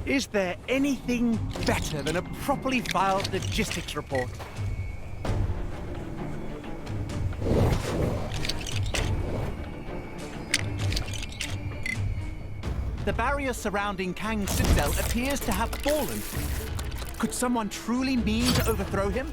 Is there anything better than a properly filed logistics report? The barrier surrounding Kang's citadel appears to have fallen. Could someone truly mean to overthrow him?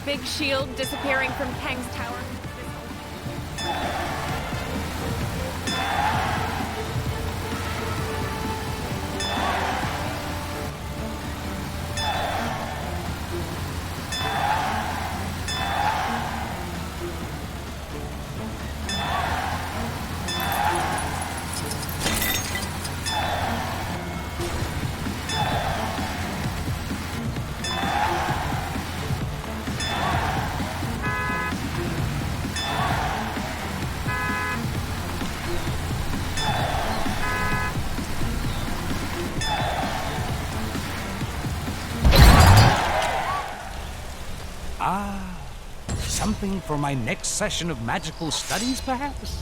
Big shield disappearing from Kang's tower. Something for my next session of magical studies, perhaps?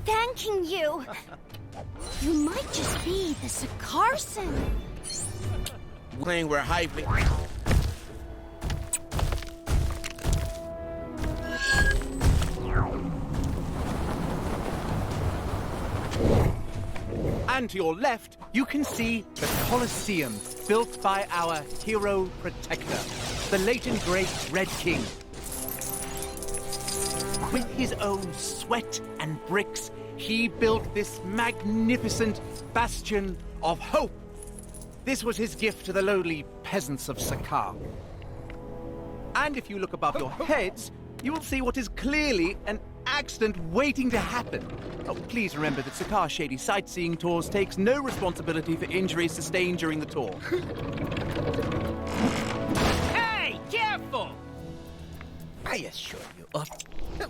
Thanking you. You might just be the Sakaar. Playing we're hyping. And to your left, you can see the Colosseum, built by our hero protector, the late and great Red King. With his own sweat and bricks, he built this magnificent bastion of hope. This was his gift to the lowly peasants of Sakaar. And if you look above your heads, you will see what is clearly an accident waiting to happen. Oh, please remember that Sakaar Shady Sightseeing Tours takes no responsibility for injuries sustained during the tour. Hey, careful! I assure you.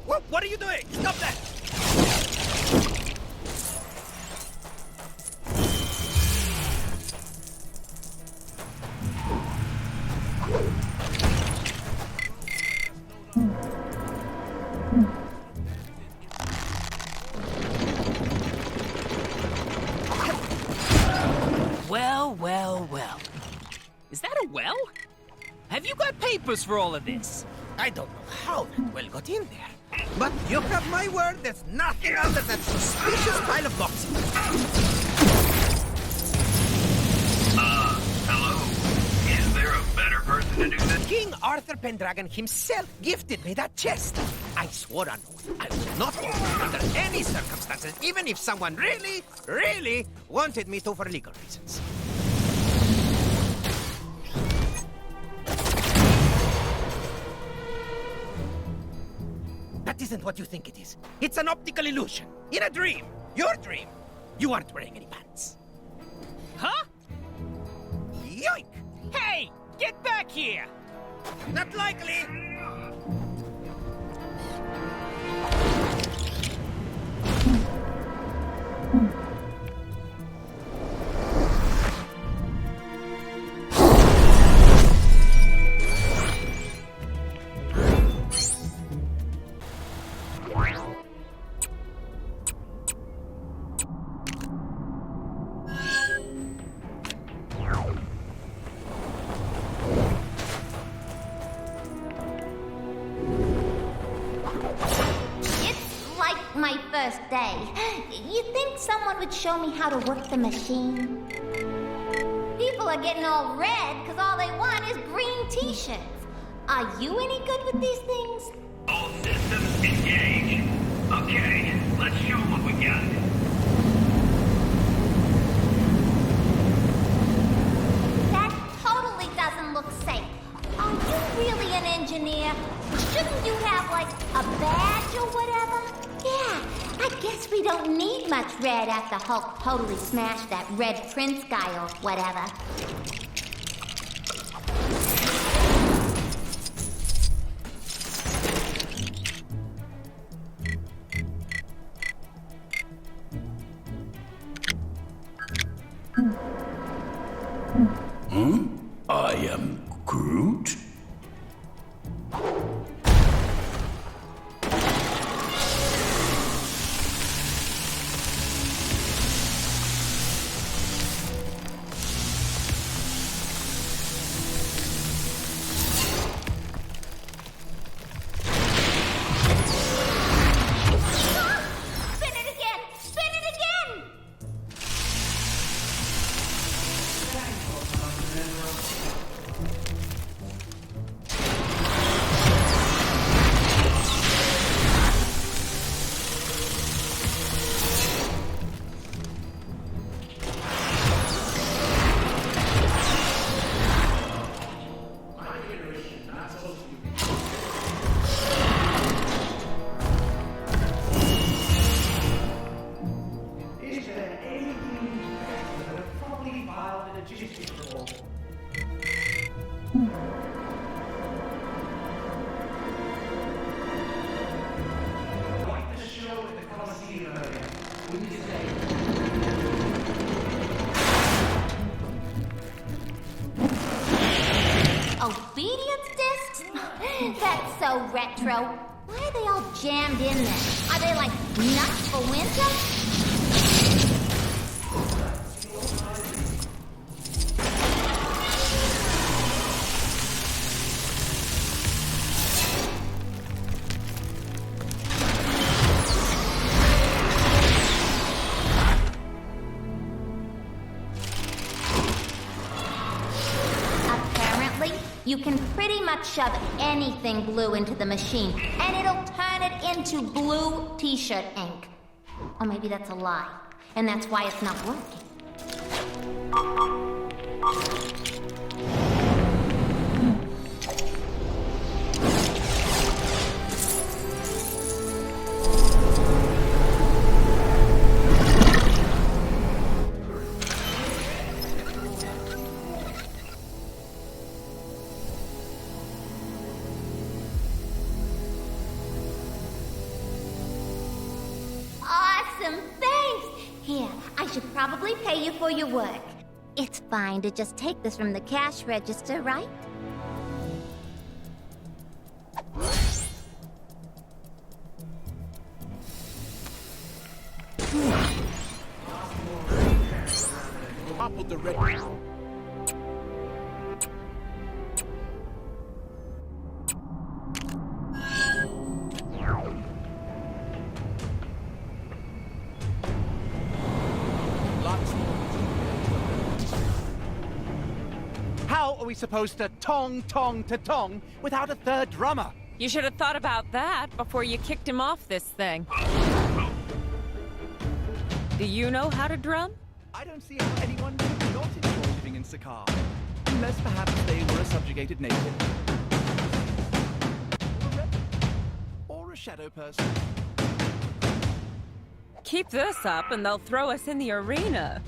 What are you doing? Stop that! Well. Is that a well? Have you got papers for all of this? I don't know how that well got in there. But you have my word, there's nothing under that suspicious pile of boxes. Hello? Is there a better person to do this? King Arthur Pendragon himself gifted me that chest. I swore on oath I would not open it under any circumstances, even if someone really wanted me to for legal reasons. isn't what you think it is. It's an optical illusion. In a dream. Your dream. You aren't wearing any pants. Huh? Yoink! Hey! Get back here! Not likely! My first day. You think someone would show me how to work the machine? People are getting all red because all they want is green t-shirts. Are you any good with these things? All systems engage. Okay, let's show 'em what we got. That totally doesn't look safe. Are you really an engineer? Shouldn't you have, like, a badge or whatever? Yeah, I guess we don't need much red after Hulk totally smashed that Red Prince guy or whatever. I am Groot? Obedience discs? That's so retro. Why are they all jammed in there? Are they like nuts for winter? You can pretty much shove anything blue into the machine, and it'll turn it into blue t-shirt ink. Or maybe that's a lie, and that's why it's not working. Probably pay you for your work. It's fine to just take this from the cash register, right? Toppled the red. How are we supposed to tong without a third drummer? You should have thought about that before you kicked him off this thing. Do you know how to drum? I don't see how anyone could not enjoy living in Sakaar. Unless perhaps they were a subjugated native. Or a shadow person. Keep this up and they'll throw us in the arena.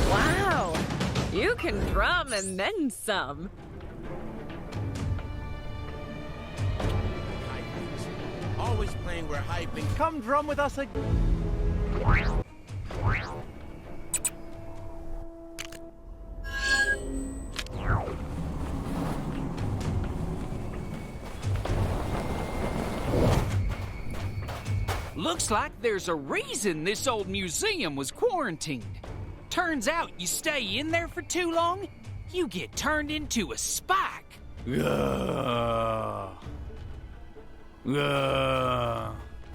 Wow! You can drum and then some. Always playing where hyping. Come drum with us again. Looks like there's a reason this old museum was quarantined. Turns out you stay in there for too long, you get turned into a spike.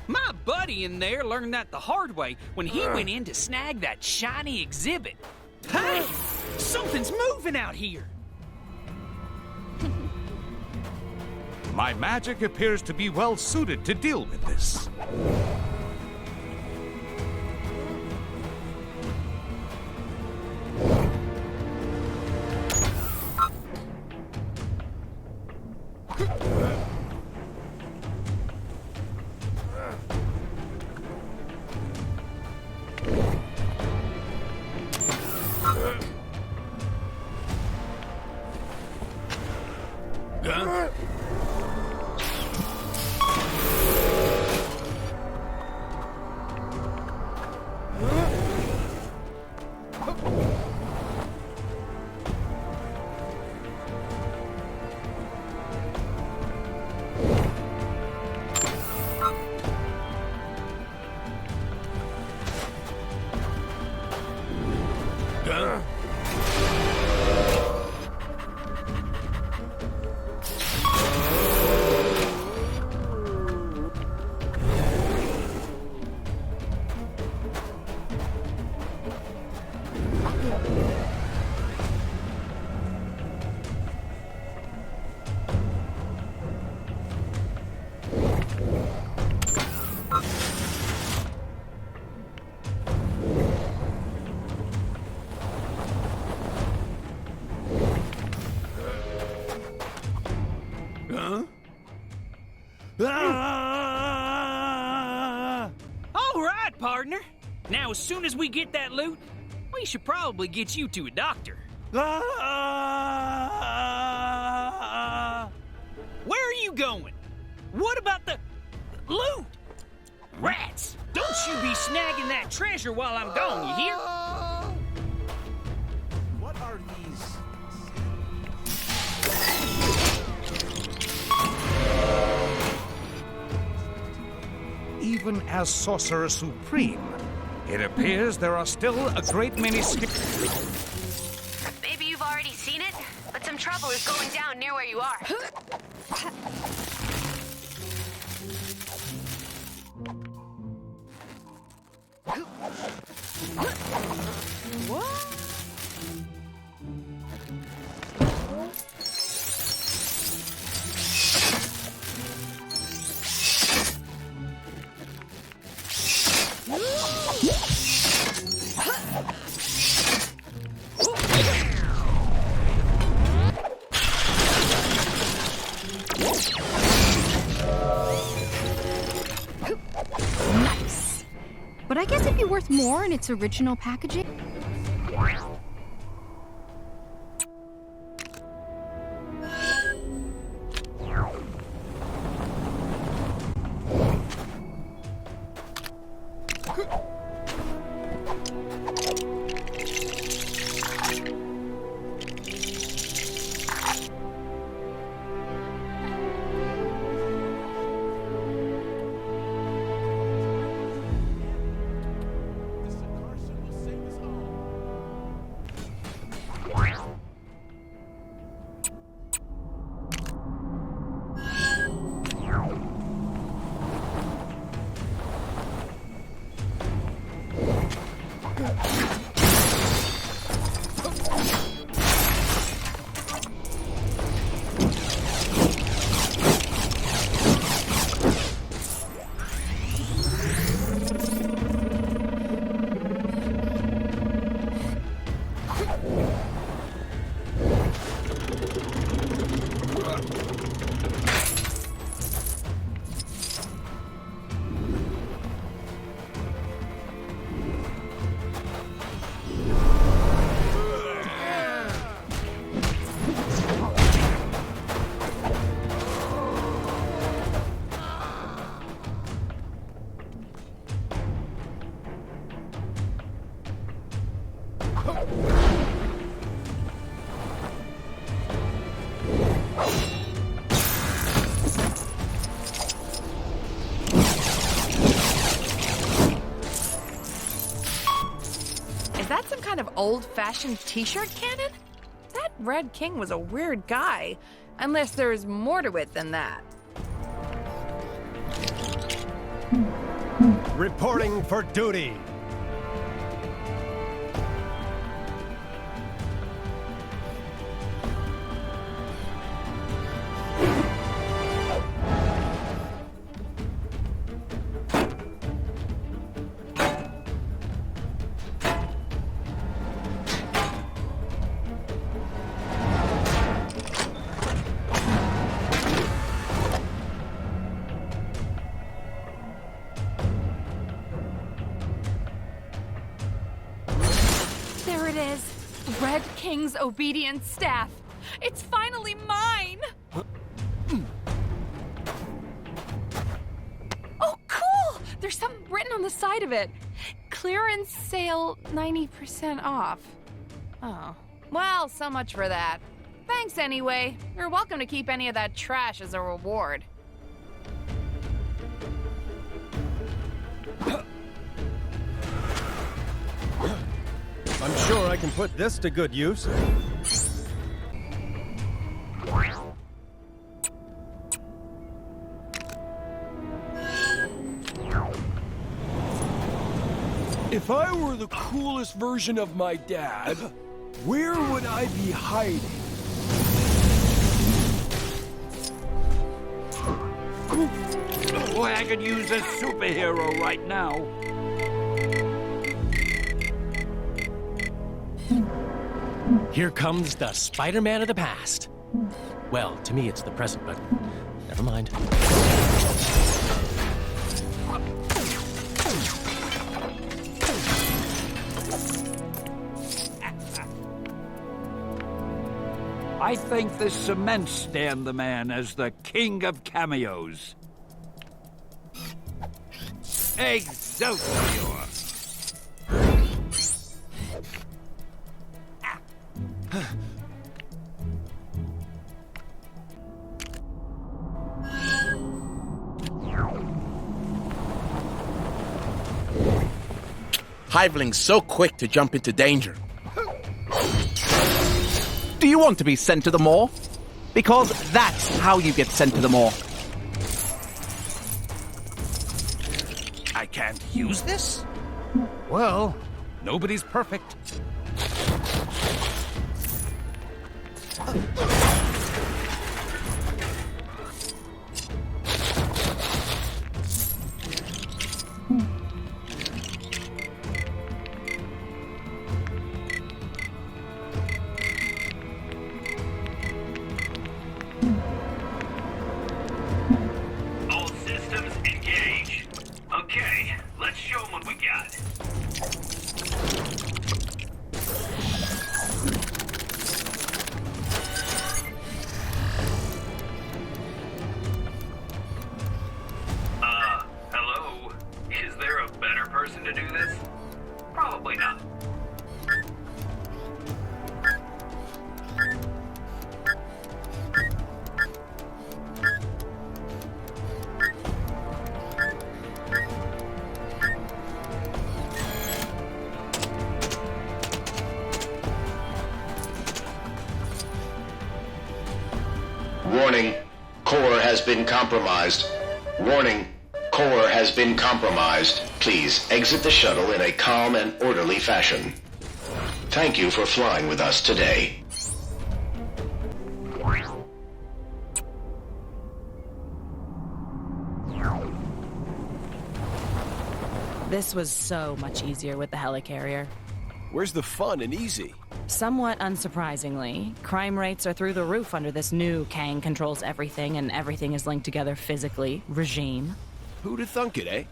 My buddy in there learned that the hard way when he went in to snag that shiny exhibit. Hey! Something's moving out here! My magic appears to be well suited to deal with this. All right, partner. Now, as soon as we get that loot, we should probably get you to a doctor. Where are you going? What about the loot? Rats! Don't you be snagging that treasure while I'm gone, you hear? What are these? Even as Sorcerer Supreme, it appears there are still a great many Maybe you've already seen it, but some trouble is going down near where you are. Nice. But I guess it'd be worth more in its original packaging. The Sakaar will save us all. kind of old-fashioned t-shirt cannon? That Red King was a weird guy. Unless there's more to it than that. Reporting for duty. There it is. Red King's obedient staff. It's finally mine! Oh, cool! There's something written on the side of it. Clearance sale 90% off. Oh. Well, so much for that. Thanks anyway. You're welcome to keep any of that trash as a reward. I'm sure I can put this to good use. If I were the coolest version of my dad, where would I be hiding? Boy, I could use a superhero right now. Here comes the Spider-Man of the past. Well, to me it's the present, but never mind. I think the cement stand the man as the king of cameos. Excelsior! Hiveling's so quick to jump into danger. Do you want to be sent to the moor? Because that's how you get sent to the moor. I can't use this? Well, nobody's perfect. All systems engage. Okay, let's show them what we got. Hello? Is there a better person to do this? Probably not. Warning, core has been compromised. Warning, core has been compromised. Please exit the shuttle in a calm and orderly fashion. Thank you for flying with us today. This was so much easier with the helicarrier. Where's the fun and easy? Somewhat unsurprisingly, crime rates are through the roof under this new Kang controls everything and everything is linked together physically regime. Who'd have thunk it, eh?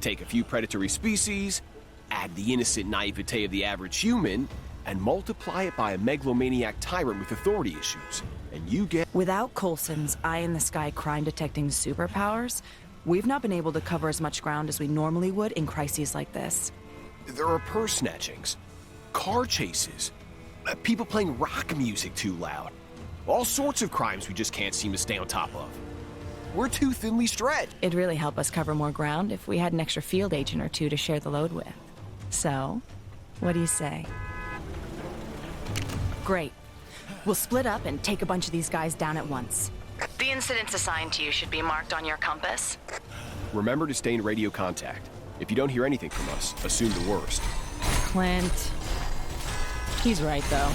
Take a few predatory species, add the innocent naivete of the average human, and multiply it by a megalomaniac tyrant with authority issues, and you get... Without Coulson's eye-in-the-sky crime-detecting superpowers, we've not been able to cover as much ground as we normally would in crises like this. There are purse snatchings, car chases, people playing rock music too loud. All sorts of crimes we just can't seem to stay on top of. We're too thinly stretched. It'd really help us cover more ground if we had an extra field agent or two to share the load with. So, What do you say? Great. We'll split up and take a bunch of these guys down at once. The incidents assigned to you should be marked on your compass. Remember to stay in radio contact. If you don't hear anything from us, assume the worst. Clint. He's right, though.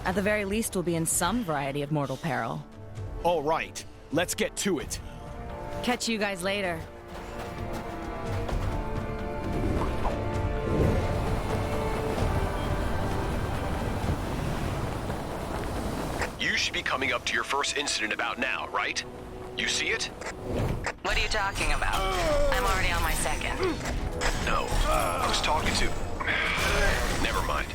At the very least, we'll be in some variety of mortal peril. All right, let's get to it. Catch you guys later. You should be coming up to your first incident about now, right? You see it? What are you talking about? I'm already on my second. No, I was talking to... Never mind.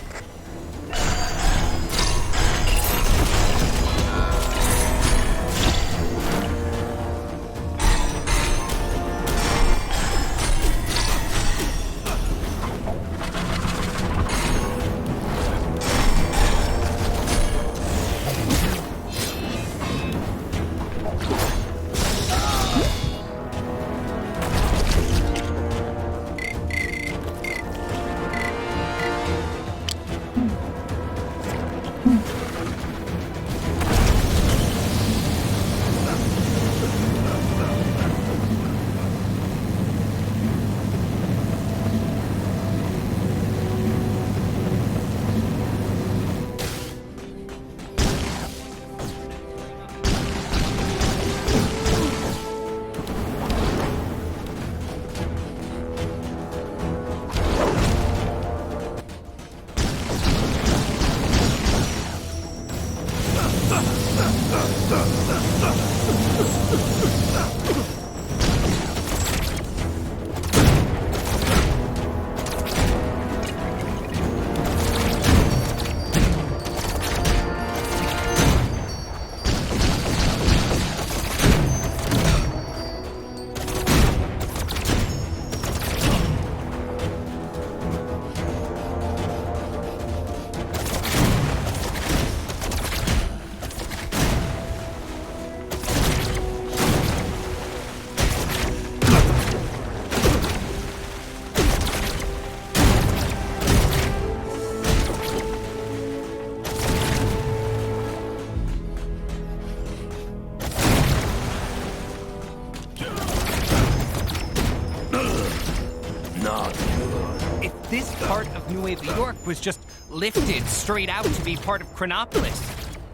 This part of Nueva York was just lifted straight out to be part of Chronopolis.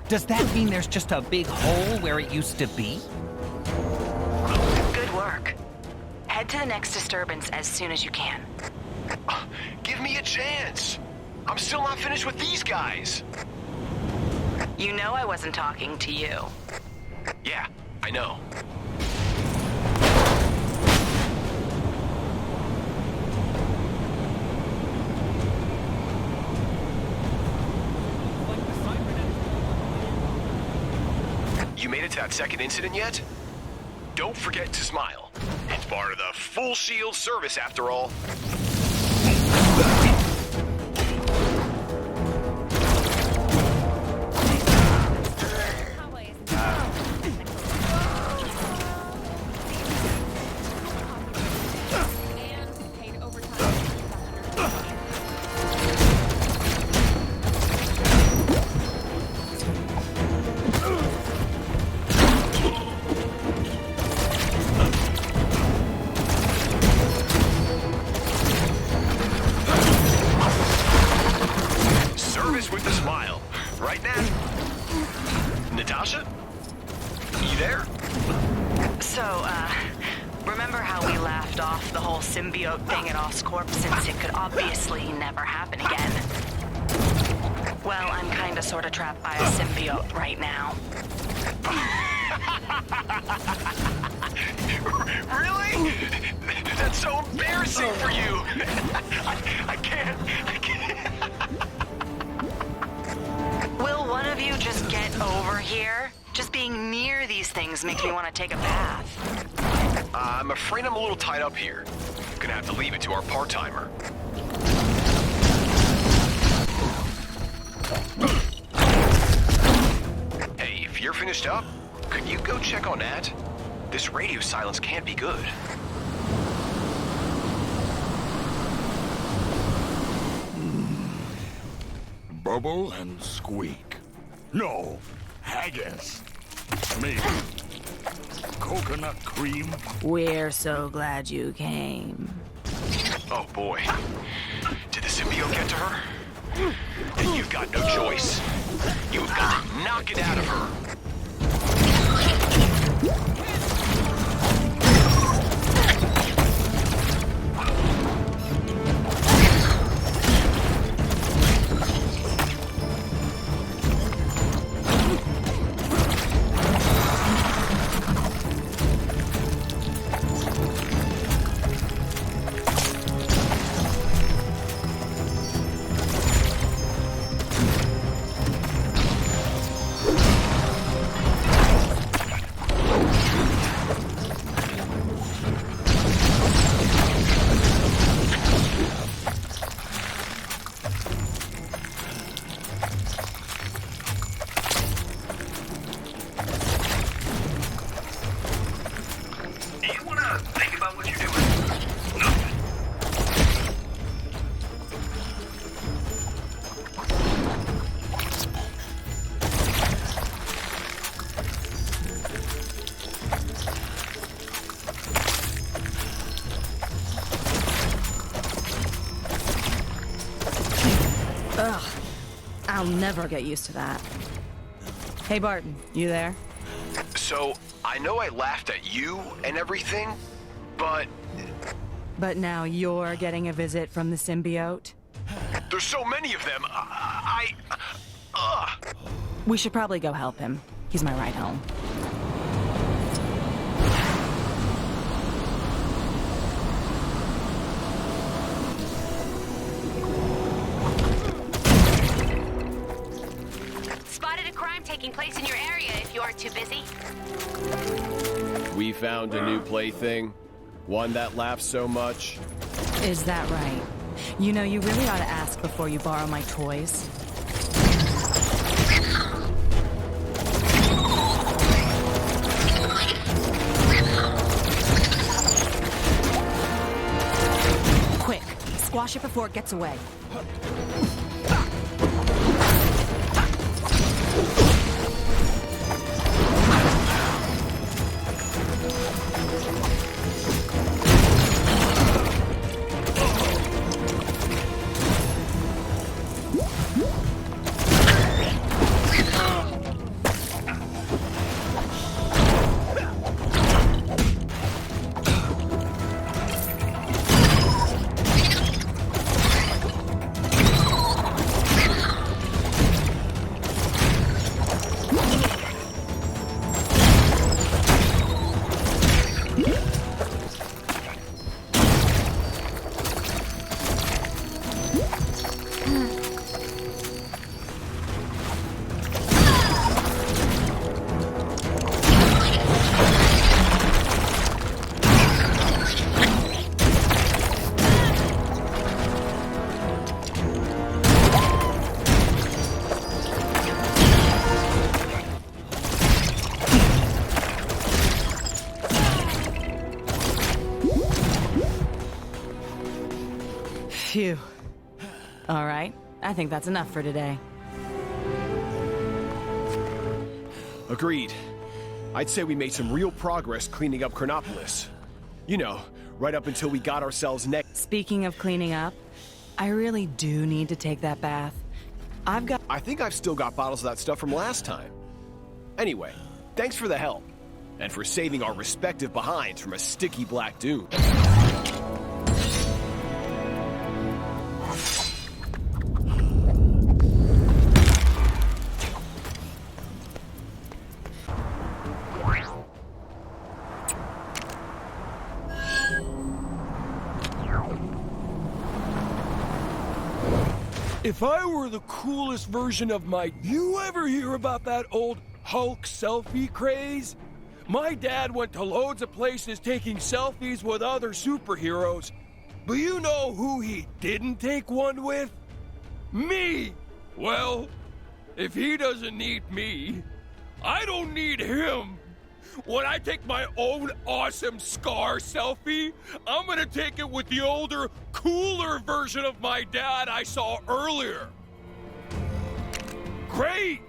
Does that mean there's just a big hole where it used to be? Good work. Head to the next disturbance as soon as you can. Give me a chance. I'm still not finished with these guys. You know I wasn't talking to you. Yeah, I know. You made it to that second incident yet? Don't forget to smile. It's part of the full shield service after all. Symbiote thing at Oscorp, since it could obviously never happen again. Well, I'm kinda sorta trapped by a symbiote right now. Really? That's so embarrassing for you. I can't. Will one of you just get over here? Just being near these things makes me want to take a bath. I'm afraid I'm a little tied up here. Gonna have to leave it to our part-timer. Hey, if you're finished up, could you go check on Nat? This radio silence can't be good. Bubble and Squeak. No, haggis. Maybe. Coconut cream. We're so glad you came. Oh boy. Did the symbiote get to her? Then you've got no choice. You've got to knock it out of her. Ugh. I'll never get used to that. Hey, Barton, you there? So, I know I laughed at you and everything, but... But now you're getting a visit from the symbiote? There's so many of them, We should probably go help him. He's my ride home. Spotted a crime taking place in your area if you aren't too busy. We found a new plaything. One that laughs so much. Is that right? You know, you really ought to ask before you borrow my toys. Quick, squash it before it gets away. Phew. All right. I think that's enough for today. Agreed. I'd say we made some real progress cleaning up Chronopolis. You know, right up until we got ourselves next. Speaking of cleaning up, I really do need to take that bath. I think I've still got bottles of that stuff from last time. Anyway, thanks for the help. And for saving our respective behinds from a sticky black doom. If I were the coolest version of my... You ever hear about that old Hulk selfie craze? My dad went to loads of places taking selfies with other superheroes. But you know who he didn't take one with? Me! Well, if he doesn't need me, I don't need him. When I take my own awesome Skaar selfie, I'm gonna take it with the older, cooler version of my dad I saw earlier. Great!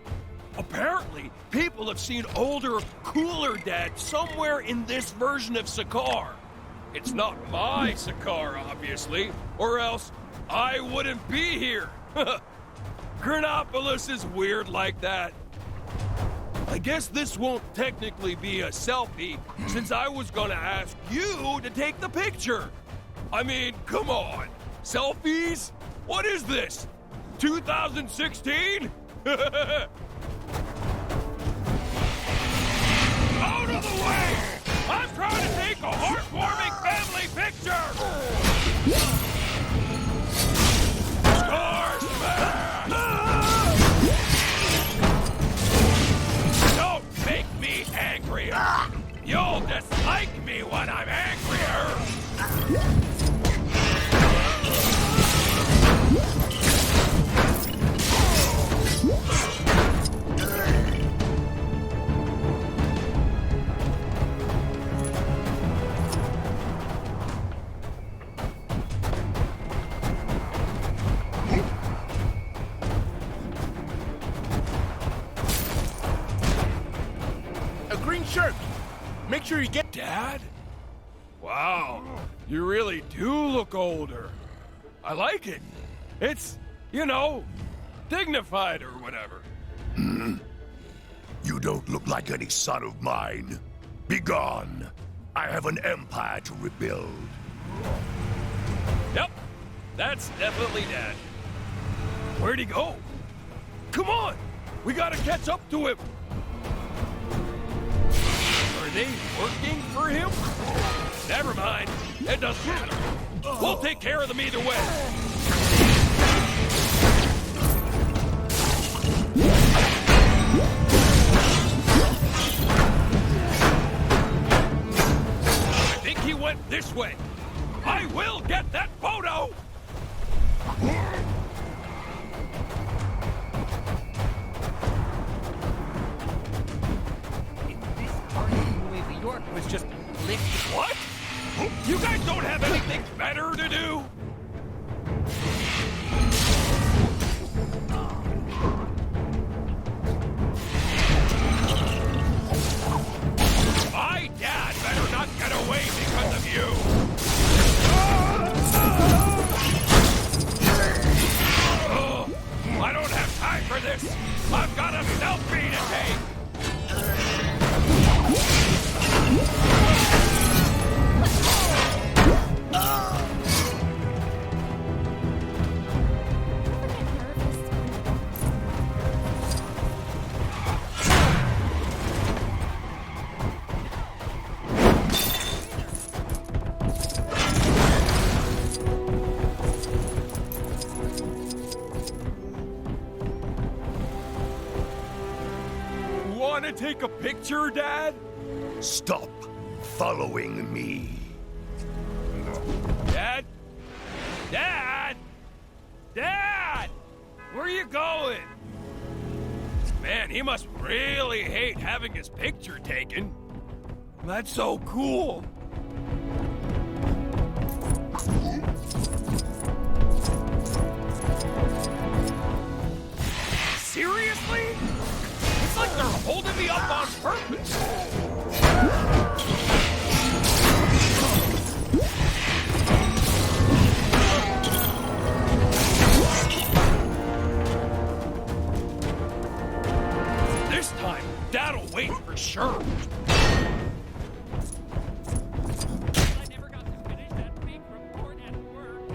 Apparently, people have seen older, cooler Dad somewhere in this version of Sakaar. It's not my Sakaar, obviously, or else I wouldn't be here. Granopolis is weird like that. I guess this won't technically be a selfie, since I was gonna ask you to take the picture. I mean, come on. Selfies? What is this? 2016? Out of the way! I'm trying to take a heartwarming family picture! Skaar smash! Don't make me angrier! You'll dislike me when I'm angrier! Shirt. Make sure you get... Dad? Wow, you really do look older. I like it. It's, you know, dignified or whatever. You don't look like any son of mine. Begone. I have an empire to rebuild. Yep, that's definitely Dad. Where'd he go? Come on, we gotta catch up to him. Are they working for him? Never mind. It doesn't matter. We'll take care of them either way. I think he went this way. I will get that photo! Was just lifted. What? You guys don't have anything better to do? My dad better not get away because of you. Oh, I don't have time for this. I've got a selfie to take. Want to take a picture, Dad? Stop following me. Dad? Dad? Dad! Where are you going? Man, he must really hate having his picture taken. That's so cool. Seriously? It's like they're holding me up on purpose. This time, Dad'll wait for sure. I never got to finish that fake report at work.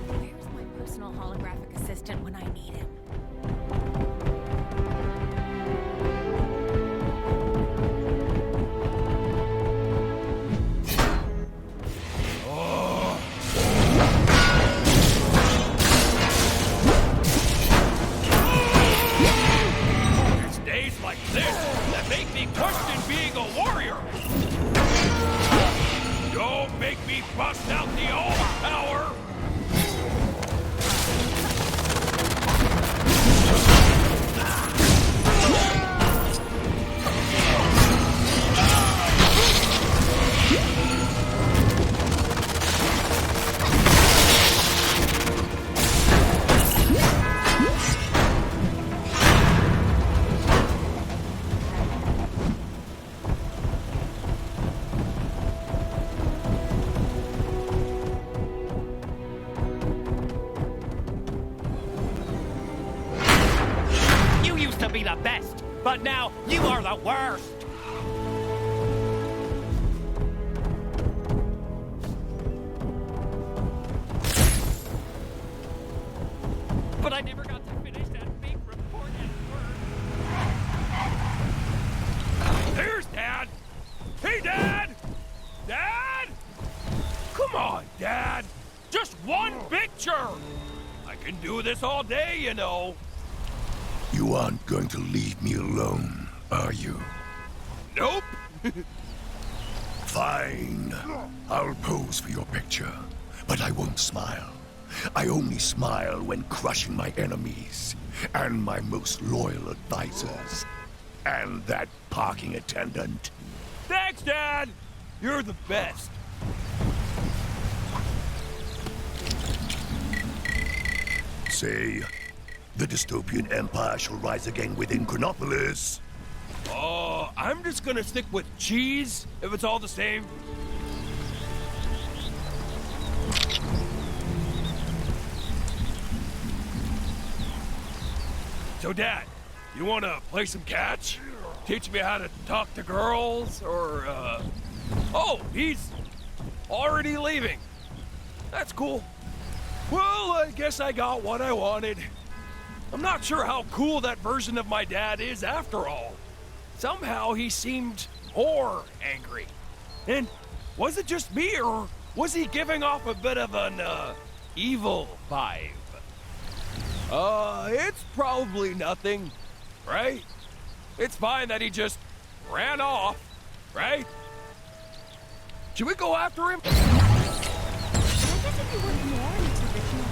Where's my personal holographic assistant when I need him? Question being a warrior! Don't make me bust out the old power! be the best, but now you are the worst! But I never got to finish that big report at work. There's Dad! Hey, Dad! Dad! Come on, Dad! Just one picture! I can do this all day, you know. You aren't going to leave me alone, are you? Nope. Fine. I'll pose for your picture, but I won't smile. I only smile when crushing my enemies, and my most loyal advisors, and that parking attendant. Thanks, Dad! You're the best. Say, the dystopian empire shall rise again within Chronopolis. I'm just gonna stick with cheese, if it's all the same. So, Dad, you wanna play some catch? Teach me how to talk to girls, or, Oh, he's already leaving. That's cool. Well, I guess I got what I wanted. I'm not sure how cool that version of my dad is after all. Somehow he seemed more angry. And was it just me, or was he giving off a bit of an, evil vibe? It's probably nothing, right? It's fine that he just ran off, right? Should we go after him? I guess if you work more in its original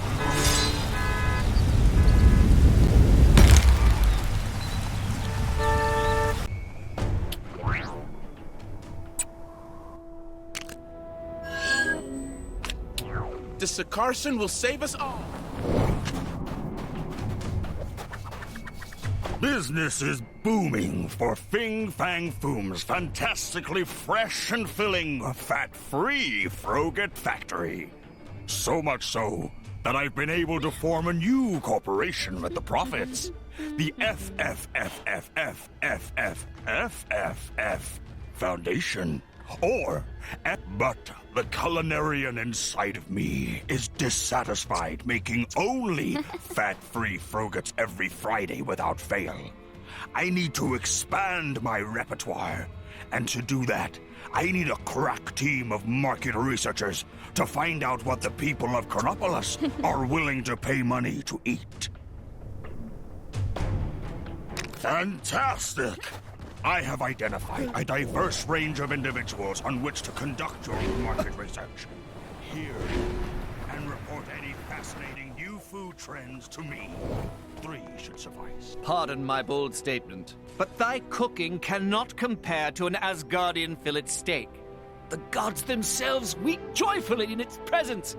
The Sakaar will save us all. Business is booming for Fing Fang Foom's fantastically fresh and filling, fat-free Froget factory. So much so that I've been able to form a new corporation with the profits. The FFFFFFFF Foundation. But the culinarian inside of me is dissatisfied making only fat-free Frogets every Friday without fail. I need to expand my repertoire, and to do that, I need a crack team of market researchers to find out what the people of Chronopolis are willing to pay money to eat. Fantastic! I have identified a diverse range of individuals on which to conduct your market research. Hear and report any fascinating new food trends to me. 3 should suffice. Pardon my bold statement, but thy cooking cannot compare to an Asgardian fillet steak. The gods themselves weep joyfully in its presence.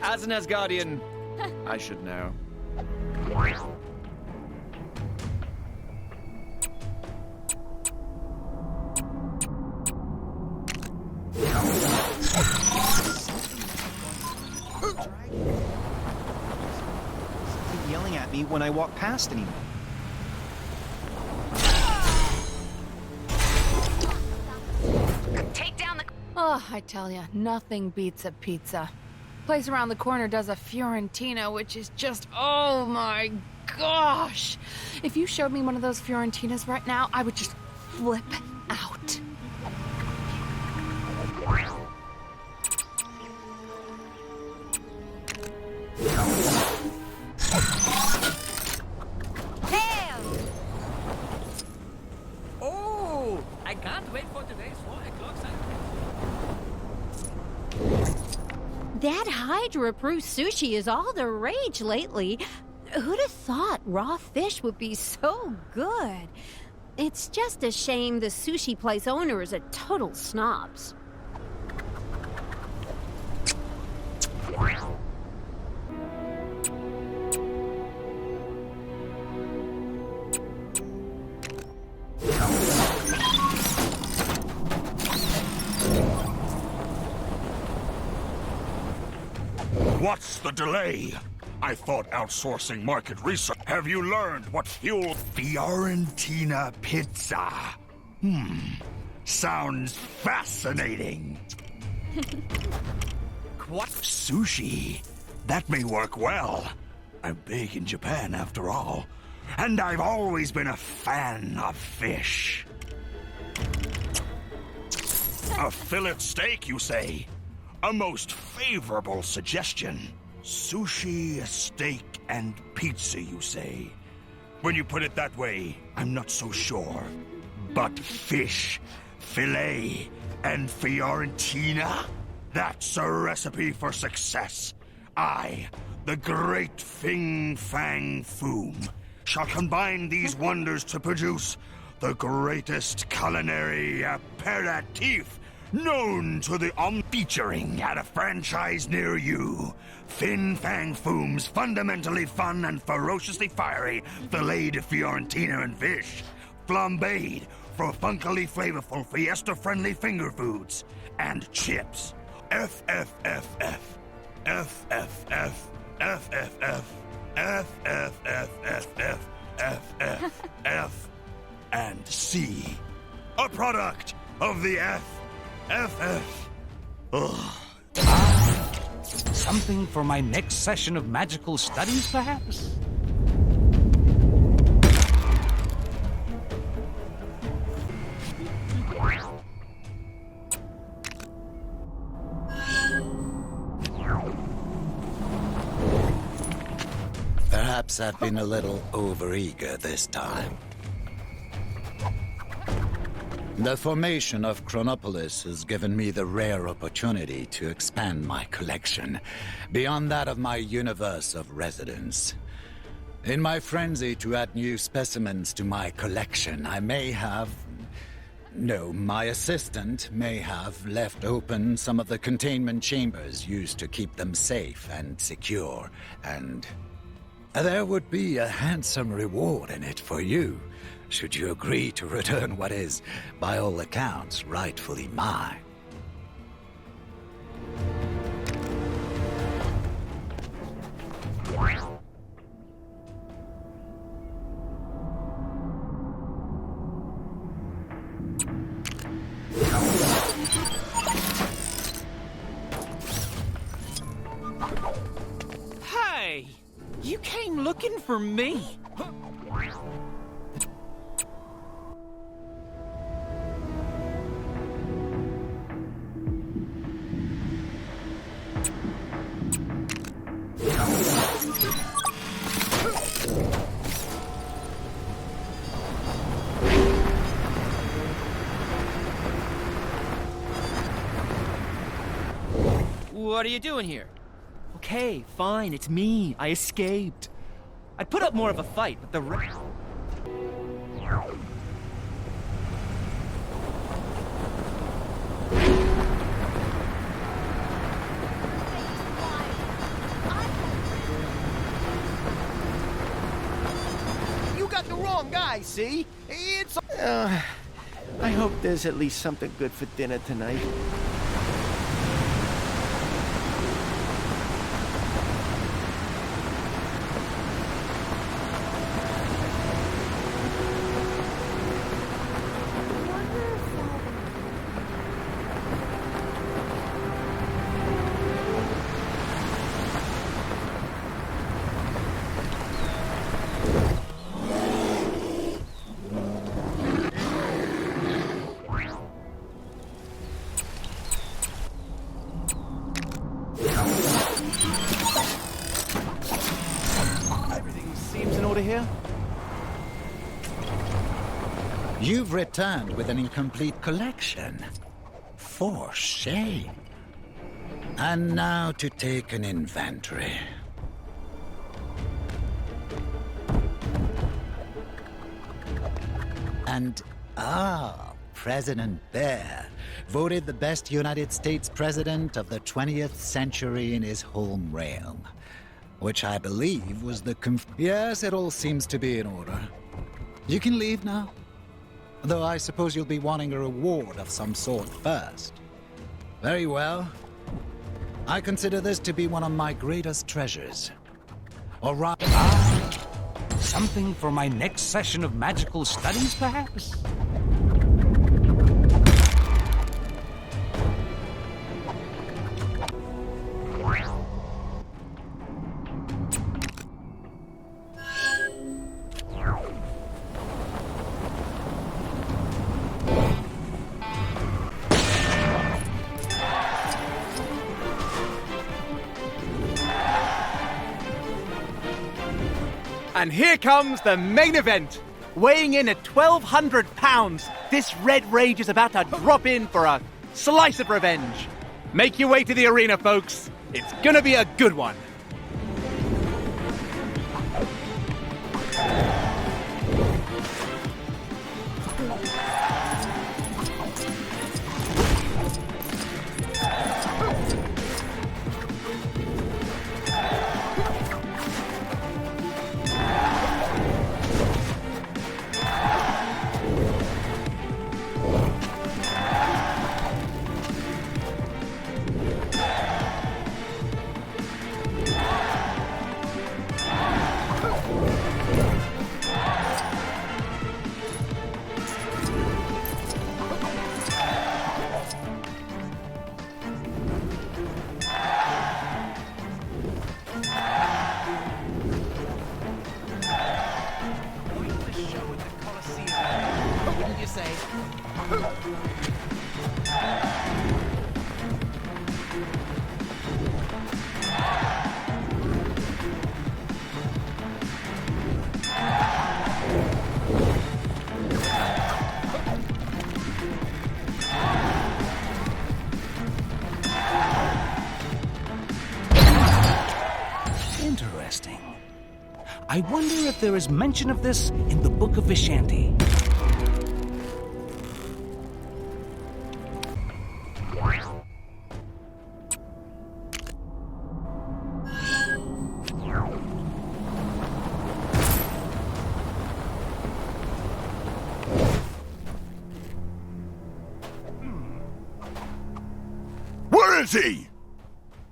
As an Asgardian, I should know. Yelling at me when I walk past anymore. Take down the... Oh, I tell ya, nothing beats a pizza. Place around the corner does a Fiorentina, which is just... Oh my gosh! If you showed me one of those Fiorentinas right now, I would just flip out. Oh, I can't wait for today's 4 o'clock sunset. That Hydra-proof sushi is all the rage lately. Who'd have thought raw fish would be so good? It's just a shame the sushi place owner is a total snobs. What's the delay? I thought outsourcing market research. Have you learned what fuel Fiorentina pizza? Sounds fascinating. What? Sushi? That may work well. I'm big in Japan, after all. And I've always been a fan of fish. A fillet steak, you say? A most favorable suggestion. Sushi, a steak, and pizza, you say? When you put it that way, I'm not so sure. But fish, filet, and Fiorentina? That's a recipe for success. I, the great Fing Fang Foom, shall combine these wonders to produce the greatest culinary aperitif known to the featuring at a franchise near you. Fin Fang Foom's fundamentally fun and ferociously fiery filet de Fiorentina and fish, flambéed for funkily flavorful fiesta-friendly finger foods, and chips. FFFF. FFF. FFF. FFFFFFF. And C. A product of the FFF. Ugh. Something for my next session of magical studies, perhaps? Perhaps I've been a little overeager this time. The formation of Chronopolis has given me the rare opportunity to expand my collection beyond that of my universe of residence. In my frenzy to add new specimens to my collection, I may have... No, my assistant may have left open some of the containment chambers used to keep them safe and secure, and there would be a handsome reward in it for you, should you agree to return what is, by all accounts, rightfully mine. Hey! You came looking for me! What are you doing here? Okay, fine, it's me. I escaped. I'd put up more of a fight, but the You got the wrong guy, see? It's... I hope there's at least something good for dinner tonight. Here? You've returned with an incomplete collection. For shame. And now to take an inventory. And, President Bear, voted the best United States president of the 20th century in his home realm. Which I believe was the Yes, it all seems to be in order. You can leave now. Though I suppose you'll be wanting a reward of some sort first. Very well. I consider this to be one of my greatest treasures. Or rather, something for my next session of magical studies, perhaps? And here comes the main event. Weighing in at 1,200 pounds, this red rage is about to drop in for a slice of revenge. Make your way to the arena, folks. It's gonna be a good one. Interesting. I wonder if there is mention of this in the Book of Vishanti. Where is he?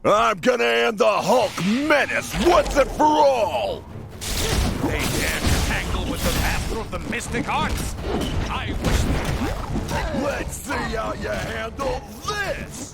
I'm gonna end the Hulk menace once and for all! They dare to tangle with the master of the mystic arts! I wish they might. Let's see how you handle this!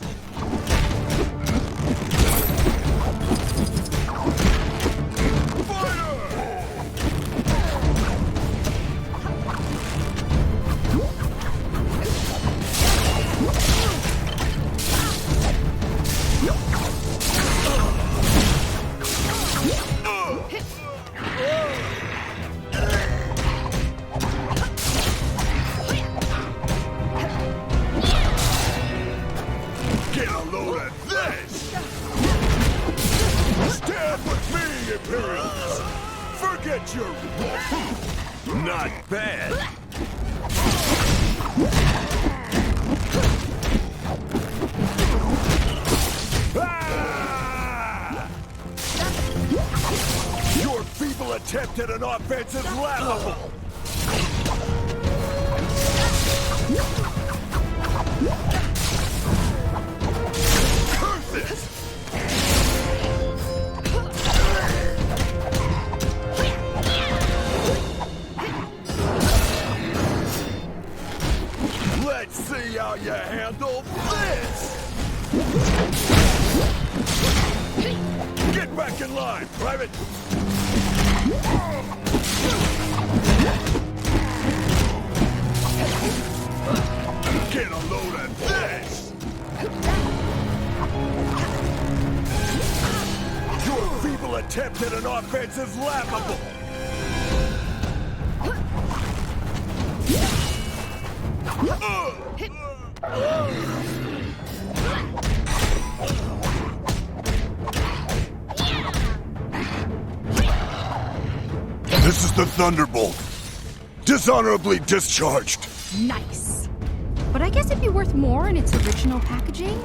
Get a load of this! Stand with me, Peril! Forget your... Not bad! Ah! Your feeble attempt at an offense is laughable! Curses! Let's see how you handle this! Get back in line, Private! Get a load of this! Your feeble attempt at an offense is laughable! This is the Thunderbolt. Dishonorably discharged. Nice. But I guess it'd be worth more in its original packaging.